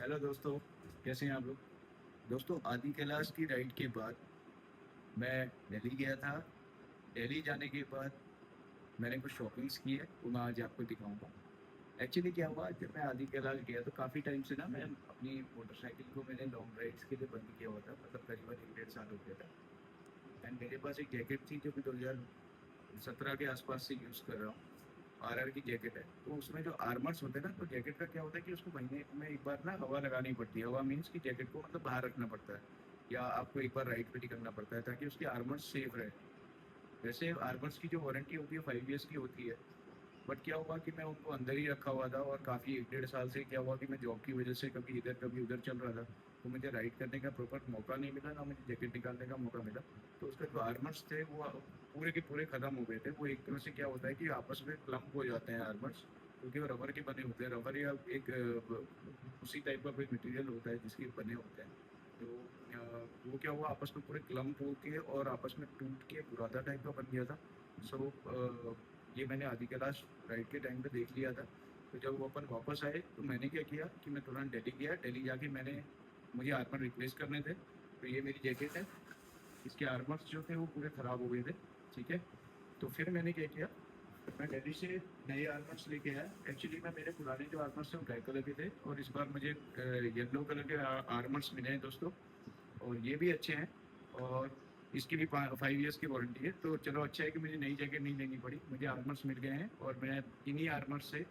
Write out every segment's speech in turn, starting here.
Hello दोस्तों, कैसे हैं आप लोग। दोस्तों, आदि कैलाश की राइड के बाद मैं दिल्ली गया था। दिल्ली जाने के बाद मैंने कुछ शॉपिंग्स की है, वो मैं आज आपको दिखाऊंगा। एक्चुअली क्या हुआ, जब मैं आदि कैलाश गया तो काफ़ी टाइम से ना मैं अपनी मोटरसाइकिल को मैंने लॉन्ग राइड्स के लिए बंद किया हुआ था, मतलब करीबन 1 डेढ़ साल हो गया था। एंड मेरे पास एक जैकेट थी जो मैं 2017 के आसपास से यूज़ कर रहा हूँ। आरआर की जैकेट है, तो उसमें जो आर्मर्स होते हैं ना, तो जैकेट का क्या होता है कि उसको महीने में एक बार ना हवा लगानी पड़ती है। हवा मीन्स कि जैकेट को मतलब बाहर रखना पड़ता है, या आपको एक बार राइड पे निकलना पड़ता है ताकि उसकी आर्मर्स सेफ रहे। वैसे आर्मर्स की जो वारंटी होती है 5 ईयर्स की होती है। बट क्या हुआ कि मैं उनको अंदर ही रखा हुआ था, और काफ़ी 1 डेढ़ साल से क्या हुआ कि मैं जॉब की वजह से कभी इधर कभी उधर चल रहा था, तो मुझे राइड करने का प्रॉपर मौका नहीं मिला, ना मुझे जैकेट निकालने का मौका मिला। तो उसका जो आर्मर्स थे वो पूरे के पूरे ख़त्म हो गए थे। वो एक तरह से क्या होता है कि आपस में क्लम्प हो जाते हैं आर्मर्स, क्योंकि वो रबर के बने होते हैं। रबर या एक उसी टाइप का कोई मटेरियल होता है जिसके बने होते हैं। तो वो क्या हुआ, आपस में पूरे क्लम्प होके और आपस में टूट के बुरादा टाइप का बन गया था। सो ये मैंने आदि कैलाश राइड के टाइम पे देख लिया था। तो जब वो अपन वापस आए तो मैंने क्या किया कि मैं तुरंत दिल्ली गया। दिल्ली जाके मैंने मुझे आर्मर रिप्लेस करने थे, तो ये मेरी जैकेट है। इसके आर्मर्स जो थे वो पूरे ख़राब हो गए थे। ठीक है, तो फिर मैंने क्या किया, मैं दिल्ली से नए आर्मर्स लेके आया। एक्चुअली मैं मेरे पुराने जो आर्मर्स थे वो ब्लैक कलर के थे, और इस बार मुझे येलो कलर के आर्मर्स मिले हैं दोस्तों। और ये भी अच्छे हैं, और इसकी भी 5 ईयर्स की वारंटी है। तो चलो, अच्छा है कि मुझे नई जैकेट नहीं लेनी पड़ी, मुझे आर्मर्स मिल गए हैं, और मैं इन्हीं आर्मर्स से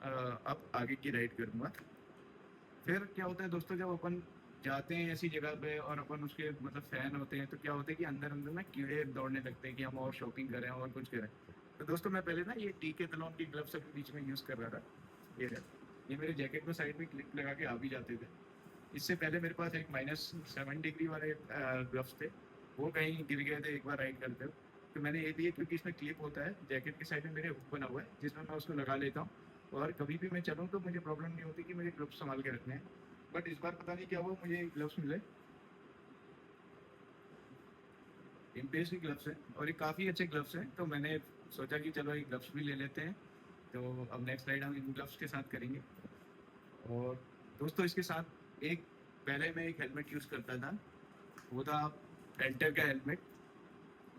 अब आगे की राइड करूँगा। फिर क्या होता है दोस्तों, जब अपन जाते हैं ऐसी जगह पे और अपन उसके मतलब फैन होते हैं, तो क्या होता है कि अंदर अंदर ना कीड़े दौड़ने लगते हैं कि हम और शॉपिंग करें और कुछ करें। तो दोस्तों, मैं पहले ना ये डीकैथलॉन की ग्लव्स अभी बीच में यूज़ कर रहा था। ये रहे। ये मेरे जैकेट में साइड में क्लिप लगा के आ भी जाते थे। इससे पहले मेरे पास एक -7 डिग्री वाले ग्लव्स थे। वो कहीं गिर गए थे एक बार राइड करते हुए। तो मैंने ये लिए क्योंकि इसमें क्लिप होता है, जैकेट की साइड में मेरे हुक बना हुआ है जिसमें मैं उसको लगा लेता हूँ, और कभी भी मैं चलूँ तो मुझे प्रॉब्लम नहीं होती कि मुझे ग्लव्स संभाल के रखने हैं। बट इस बार पता नहीं क्या हुआ, मुझे ग्लव्स मिले, इम्पेस के ग्लव्स हैं, और ये काफ़ी अच्छे ग्लव्स हैं। तो मैंने सोचा कि चलो ये ग्लव्स भी ले लेते हैं। तो अब नेक्स्ट राइड हम इन ग्लव्स के साथ करेंगे। और दोस्तों, इसके साथ एक पहले मैं एक हेलमेट यूज़ करता था, वो था पेंटर का हेलमेट।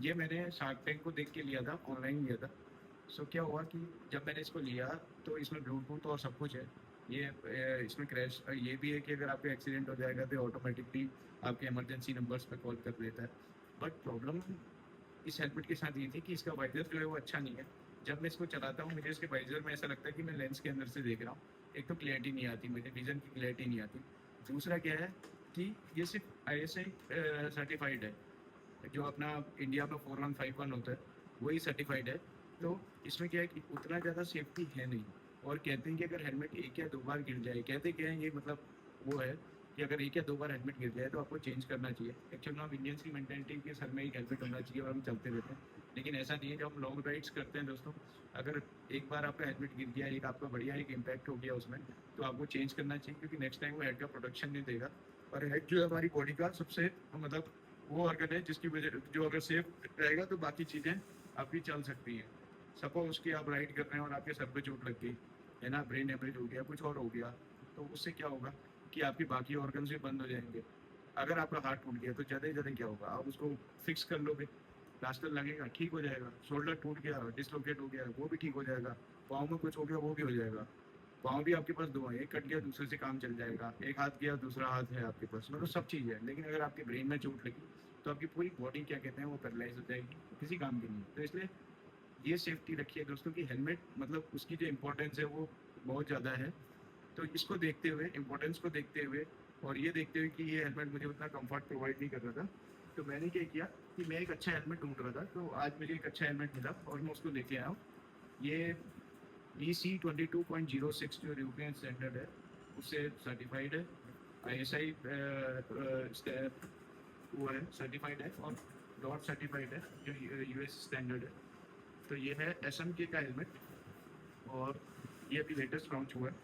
ये मैंने शार्क टैंक को देख के लिया था, ऑनलाइन लिया था। सो क्या हुआ कि जब मैंने इसको लिया तो इसमें ब्लूटूथ और सब कुछ है। ये इसमें क्रैश ये भी है कि अगर आपका एक्सीडेंट हो जाएगा तो ऑटोमेटिकली आपके इमरजेंसी नंबर्स पे कॉल कर देता है। बट प्रॉब्लम इस हेलमेट के साथ ये थी कि इसका वाइज़र जो है वो अच्छा नहीं है। जब मैं इसको चलाता हूँ मुझे इसके वाइज़र में ऐसा लगता है कि मैं लेंस के अंदर से देख रहा हूँ। एक तो क्लैरिटी नहीं आती, मुझे विज़न की क्लैरिटी नहीं आती। दूसरा क्या है कि ये सिर्फ़ आईएसआई सर्टिफ़ाइड है। जो अपना इंडिया में 4151 होता है, वही सर्टिफाइड है। तो इसमें क्या है कि उतना ज़्यादा सेफ्टी है नहीं। और कहते हैं कि अगर हेलमेट एक या दो बार गिर जाए, कहते क्या है ये मतलब वो है कि अगर एक या दो बार हेलमेट गिर जाए तो आपको चेंज करना चाहिए। एक्चुअल में हम इंडियंस की मेंटेलिटी के सर में एक हेलमेट होना चाहिए और हम चलते रहते हैं। लेकिन ऐसा नहीं है। जब हम लॉन्ग राइड्स करते हैं दोस्तों, अगर एक बार आपका हेलमेट गिर गया, एक आपका बढ़िया एक इम्पैक्ट हो गया उसमें, तो आपको चेंज करना चाहिए, क्योंकि नेक्स्ट टाइम वो हेड का प्रोटेक्शन नहीं देगा। और हेड जो है हमारी बॉडी का सबसे मतलब वो ऑर्गन है जिसकी वजह जो अगर सेफ रहेगा तो बाकी चीज़ें आपकी चल सकती हैं। सपोज उसकी आप राइड कर रहे हैं और आपके सर पे चोट लग गई, है ना, ब्रेन हेमरेज हो गया, कुछ और हो गया, तो उससे क्या होगा कि आपके बाकी ऑर्गन भी बंद हो जाएंगे। अगर आपका हार्ट टूट गया तो ज़्यादा से ज़्यादा क्या होगा, आप उसको फिक्स कर लोगे, प्लास्टर लगेगा, ठीक हो जाएगा। शोल्डर टूट गया, डिसलोकेट हो गया, वो भी ठीक हो जाएगा। पाँव में कुछ हो गया, वो भी हो जाएगा। पाँव भी आपके पास दो हैं, एक कट गया दूसरे से काम चल जाएगा, एक हाथ गया दूसरा हाथ है आपके पास, मतलब सब चीज़ है। लेकिन अगर आपके ब्रेन में चोट लगी तो आपकी पूरी बॉडी क्या कहते हैं वो पैरालाइज हो जाएगी, किसी काम की नहीं। तो इसलिए ये सेफ्टी रखिए दोस्तों की हेलमेट मतलब उसकी जो इम्पोर्टेंस है वो बहुत ज़्यादा है। तो इसको देखते हुए, इम्पोर्टेंस को देखते हुए, और ये देखते हुए कि ये हेलमेट मुझे उतना कंफर्ट प्रोवाइड नहीं कर रहा था, तो मैंने क्या किया कि मैं एक अच्छा हेलमेट ढूंढ रहा था, तो आज मुझे एक अच्छा हेलमेट मिला और मैं उसको लेके आया हूँ। ये EC 22.06 जो यूरोपियन स्टैंडर्ड है उससे सर्टिफाइड है। ISI वो है, सर्टिफाइड है, और डॉट सर्टिफाइड है जो यूएस स्टैंडर्ड है। तो ये है SMK का हेलमेट, और ये अभी लेटेस्ट लॉन्च हुआ है।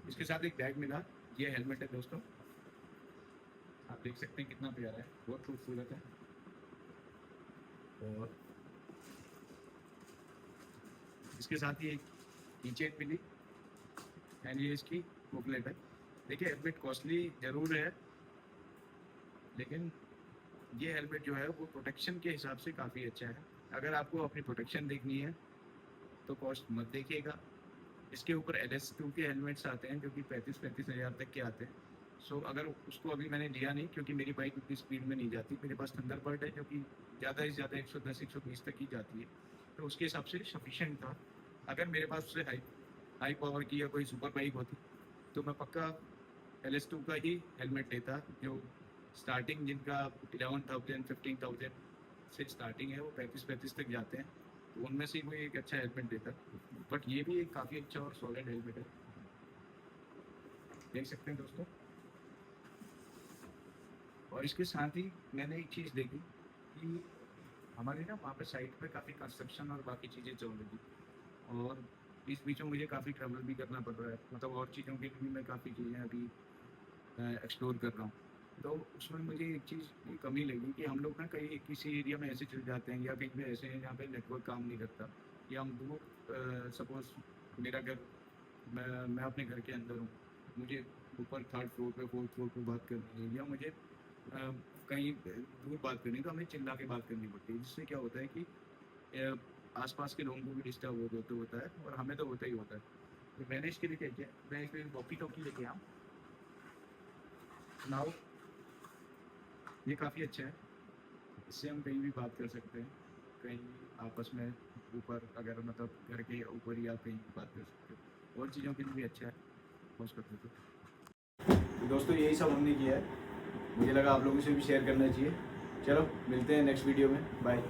इसके साथ एक बैग मिला। ये हेलमेट है दोस्तों, आप देख सकते हैं कितना प्यारा है, बहुत खूबसूरत है। और इसके साथ ही एक नीचे मिली एंड ये इसकी बुकलेट है। देखिए हेलमेट कॉस्टली ज़रूर है, लेकिन ये हेलमेट जो है वो प्रोटेक्शन के हिसाब से काफ़ी अच्छा है। अगर आपको अपनी प्रोटेक्शन देखनी है तो कॉस्ट मत देखिएगा। इसके ऊपर LS2 के हेलमेट्स आते हैं जो कि 35-35 हज़ार तक के आते हैं। सो अगर उसको अभी मैंने लिया नहीं क्योंकि मेरी बाइक उतनी स्पीड में नहीं जाती। मेरे पास थंडरबर्ड है जो कि ज़्यादा से ज़्यादा 110-120 तक ही जाती है, तो उसके हिसाब से सफिशेंट था। अगर मेरे पास उससे हाई पावर की या कोई सुपर बाइक होती तो मैं पक्का LS2 का ही हेलमेट लेता, जो स्टार्टिंग जिनका 11,000-15,000 से स्टार्टिंग है, वो 35-35 तक जाते हैं, तो उनमें से कोई एक अच्छा हेलमेट देता। बट ये भी एक काफ़ी अच्छा और सॉलिड हेलमेट है, देख सकते हैं दोस्तों। और इसके साथ ही मैंने एक चीज़ देखी कि हमारे ना वहाँ पे साइट पे काफ़ी कंस्ट्रक्शन और बाकी चीज़ें चल रही थी, और इस बीच में मुझे काफ़ी ट्रैवल भी करना पड़ रहा है, मतलब और चीज़ों के लिए भी मैं काफ़ी चीज़ें अभी एक्सप्लोर कर रहा हूँ। तो उसमें मुझे एक चीज़ की कमी लगी कि हम लोग ना कहीं किसी एरिया में ऐसे चले जाते हैं या कहीं पे ऐसे हैं जहाँ पे नेटवर्क काम नहीं करता, या हम दूर सपोज़ मेरा घर, मैं अपने घर के अंदर हूँ, मुझे ऊपर थर्ड फ्लोर पे फोर्थ फ्लोर पे बात करनी है, या मुझे कहीं दूर बात करनी है, तो हमें चिल्ला के बात करनी पड़ती है, जिससे क्या होता है कि अ, आसपास के लोगों को भी डिस्टर्ब होता है और हमें तो होता ही होता है। तो मैंने इसके लिए क्या किया, मैं एक वॉकी टॉकी लेके आया नाउ। ये काफ़ी अच्छा है, इससे हम कहीं भी बात कर सकते हैं, कहीं आपस में ऊपर, अगर मतलब घर के ऊपर ही आप कहीं भी बात कर सकते हो, और चीज़ों के लिए भी अच्छा है पॉज कर देते हो। तो दोस्तों यही सब हमने किया है, मुझे लगा आप लोगों से भी शेयर करना चाहिए। चलो मिलते हैं नेक्स्ट वीडियो में, बाय।